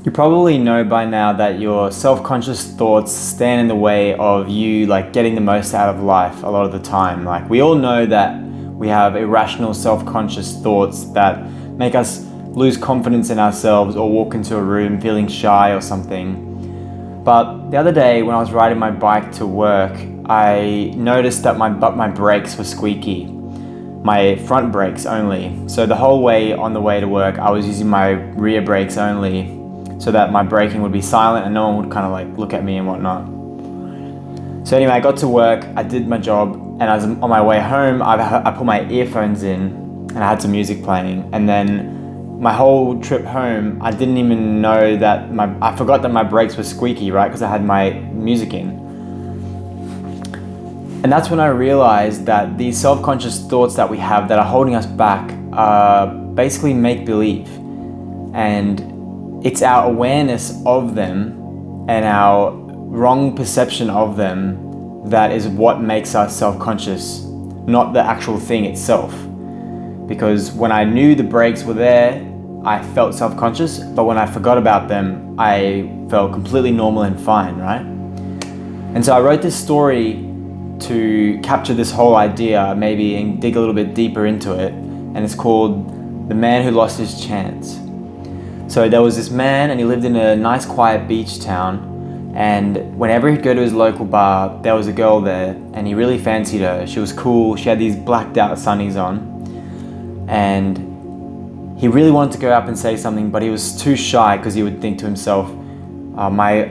You probably know by now that your self-conscious thoughts stand in the way of you getting the most out of life a lot of the time. Like we all know that we have irrational self-conscious thoughts that make us lose confidence in ourselves or walk into a room feeling shy or something. But the other day when I was riding my bike to work, I noticed that my brakes were squeaky. My front brakes only. So the whole way on the way to work, I was using my rear brakes only so that my braking would be silent and no one would look at me and whatnot. So anyway, I got to work, I did my job, and as on my way home, I put my earphones in and I had some music playing. And then my whole trip home, I didn't even know that I forgot that my brakes were squeaky, right? Because I had my music in. And that's when I realized that these self-conscious thoughts that we have that are holding us back are basically make-believe. And it's our awareness of them and our wrong perception of them that is what makes us self-conscious, not the actual thing itself. Because when I knew the brakes were there, I felt self-conscious, but when I forgot about them, I felt completely normal and fine, right? And so I wrote this story to capture this whole idea, maybe, and dig a little bit deeper into it. And it's called The Man Who Lost His Chance. So there was this man and he lived in a nice quiet beach town, and whenever he'd go to his local bar, there was a girl there and he really fancied her. She was cool, she had these blacked out sunnies on, and he really wanted to go up and say something, but he was too shy because he would think to himself, my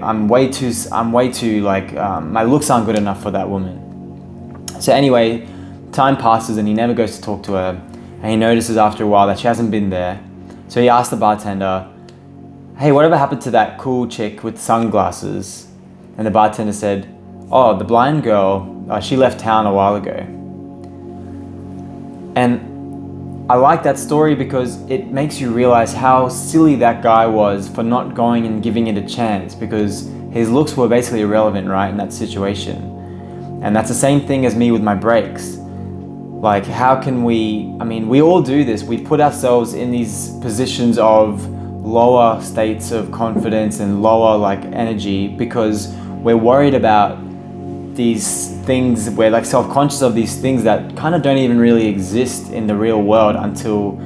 looks aren't good enough for that woman. So anyway, time passes and he never goes to talk to her, and he notices after a while that she hasn't been there. So he asked the bartender, "Hey, whatever happened to that cool chick with sunglasses?" And the bartender said, "Oh, the blind girl, she left town a while ago." And I like that story because it makes you realize how silly that guy was for not going and giving it a chance, because his looks were basically irrelevant, right, in that situation. And that's the same thing as me with my brakes. Like, how can we all do this. We put ourselves in these positions of lower states of confidence and lower energy because we're worried about these things. We're self-conscious of these things that kind of don't even really exist in the real world until,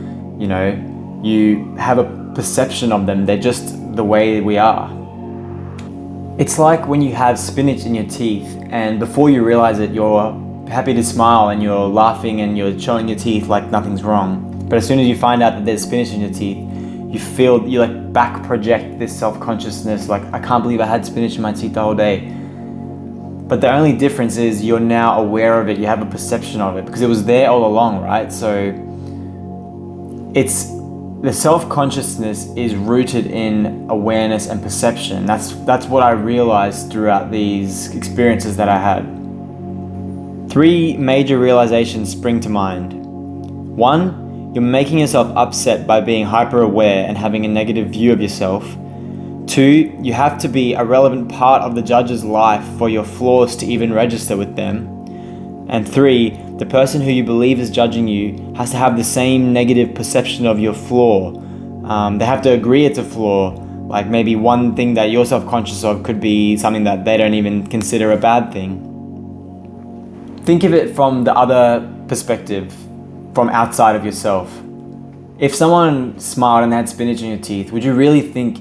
you have a perception of them. They're just the way we are. It's like when you have spinach in your teeth and before you realize it, you're happy to smile and you're laughing and you're showing your teeth like nothing's wrong. But as soon as you find out that there's spinach in your teeth, you back project this self-consciousness, I can't believe I had spinach in my teeth the whole day. But the only difference is you're now aware of it, you have a perception of it because it was there all along, right? So the self-consciousness is rooted in awareness and perception. That's what I realized throughout these experiences that I had. 3 major realizations spring to mind. 1, you're making yourself upset by being hyper-aware and having a negative view of yourself. 2, you have to be a relevant part of the judge's life for your flaws to even register with them. And 3, the person who you believe is judging you has to have the same negative perception of your flaw. They have to agree it's a flaw. Maybe one thing that you're self-conscious of could be something that they don't even consider a bad thing. Think of it from the other perspective, from outside of yourself. If someone smiled and had spinach in your teeth, would you really think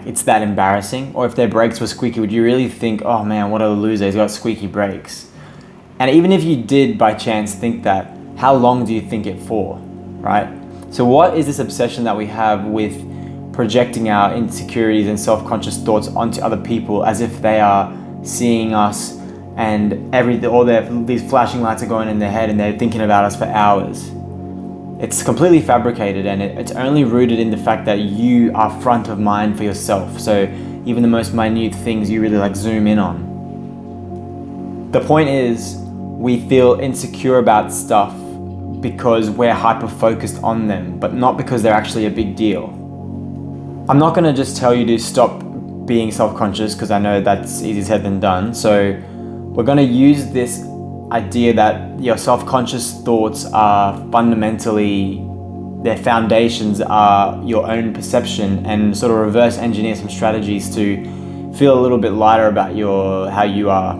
it's that embarrassing? Or if their brakes were squeaky, would you really think, "Oh man, what a loser, he's got squeaky brakes"? And even if you did by chance think that, how long do you think it for, right? So what is this obsession that we have with projecting our insecurities and self-conscious thoughts onto other people as if they are seeing us and these flashing lights are going in their head and they're thinking about us for hours? It's completely fabricated, and it's only rooted in the fact that you are front of mind for yourself. So even the most minute things you really zoom in on. The point is, we feel insecure about stuff because we're hyper-focused on them, but not because they're actually a big deal. I'm not gonna just tell you to stop being self-conscious because I know that's easier said than done. So we're going to use this idea that your self-conscious thoughts are fundamentally their foundations are your own perception, and sort of reverse engineer some strategies to feel a little bit lighter about how you are.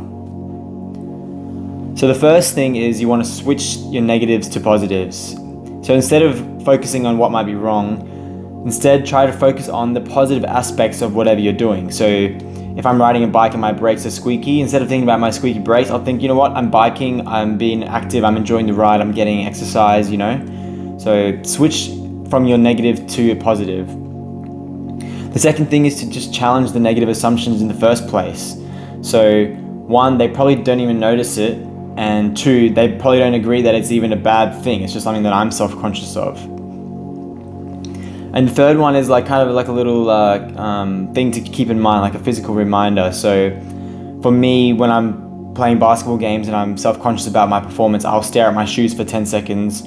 So the first thing is you want to switch your negatives to positives. So instead of focusing on what might be wrong, instead try to focus on the positive aspects of whatever you're doing. So if I'm riding a bike and my brakes are squeaky, instead of thinking about my squeaky brakes, I'll think, you know what, I'm biking, I'm being active, I'm enjoying the ride, I'm getting exercise, you know? So switch from your negative to a positive. The second thing is to just challenge the negative assumptions in the first place. So one, they probably don't even notice it, and two, they probably don't agree that it's even a bad thing. It's just something that I'm self-conscious of. And the third one is kind of like a little thing to keep in mind, like a physical reminder. So for me, when I'm playing basketball games and I'm self-conscious about my performance, I'll stare at my shoes for 10 seconds.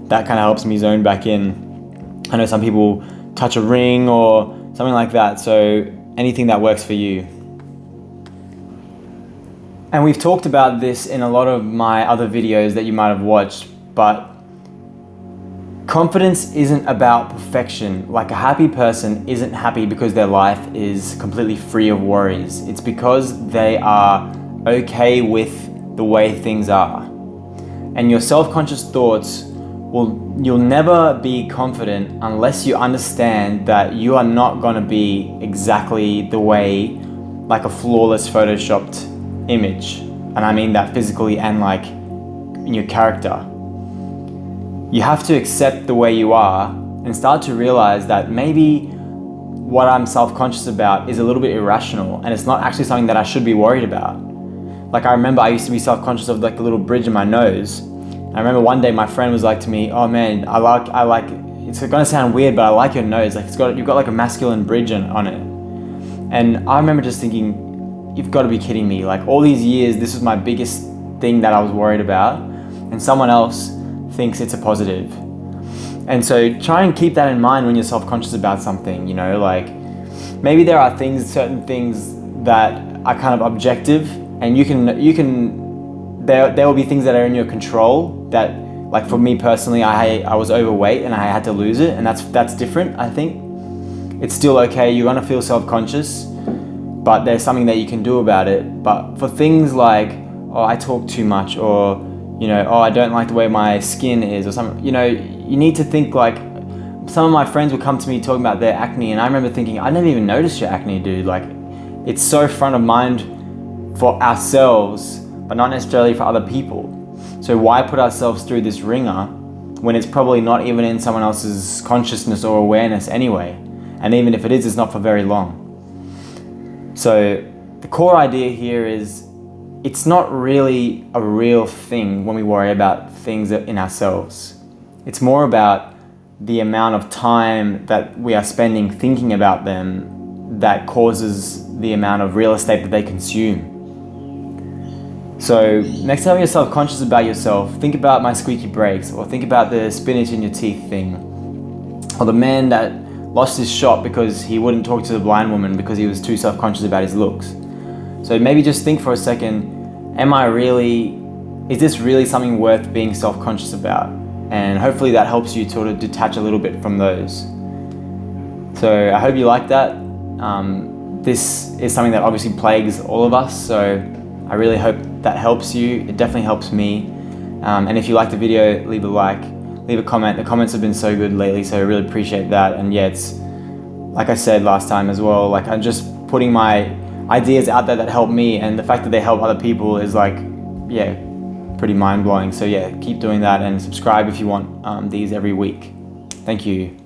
That kind of helps me zone back in. I know some people touch a ring or something like that. So anything that works for you. And we've talked about this in a lot of my other videos that you might have watched, but confidence isn't about perfection. Like, a happy person isn't happy because their life is completely free of worries. It's because they are okay with the way things are. And your self-conscious thoughts you'll never be confident unless you understand that you are not going to be exactly the way, like a flawless photoshopped image. And I mean that physically and like in your character. You have to accept the way you are and start to realize that maybe what I'm self-conscious about is a little bit irrational and it's not actually something that I should be worried about. Like, I remember I used to be self-conscious of like the little bridge in my nose. I remember one day my friend was like to me, "Oh man, I like, it's gonna sound weird, but I like your nose. Like, you've got like a masculine bridge on it." And I remember just thinking, you've got to be kidding me. Like, all these years, this was my biggest thing that I was worried about, and someone else thinks it's a positive. And so try and keep that in mind when you're self-conscious about something, you know, like maybe there are certain things that are kind of objective, and there will be things that are in your control that, like for me personally, I was overweight and I had to lose it, and that's different. I think it's still okay. You're gonna feel self-conscious, but there's something that you can do about it. But for things like, oh, I talk too much, or, you know, oh, I don't like the way my skin is, or something, you know, you need to think like, some of my friends would come to me talking about their acne, and I remember thinking, I never even noticed your acne, dude. Like, it's so front of mind for ourselves, but not necessarily for other people. So why put ourselves through this ringer when it's probably not even in someone else's consciousness or awareness anyway? And even if it is, it's not for very long. So the core idea here is, it's not really a real thing when we worry about things in ourselves. It's more about the amount of time that we are spending thinking about them that causes the amount of real estate that they consume. So next time you're self-conscious about yourself, think about my squeaky brakes, or think about the spinach in your teeth thing, or the man that lost his shop because he wouldn't talk to the blind woman because he was too self-conscious about his looks. So maybe just think for a second, is this really something worth being self-conscious about? And hopefully that helps you to detach a little bit from those. So I hope you like that. This is something that obviously plagues all of us, so I really hope that helps you. It definitely helps me. And if you like the video, leave a like, leave a comment. The comments have been so good lately, so I really appreciate that. And yeah, it's like I said last time as well, like I'm just putting my ideas out there that help me, and the fact that they help other people is like, yeah, pretty mind-blowing. So yeah, keep doing that, and subscribe if you want these every week. Thank you.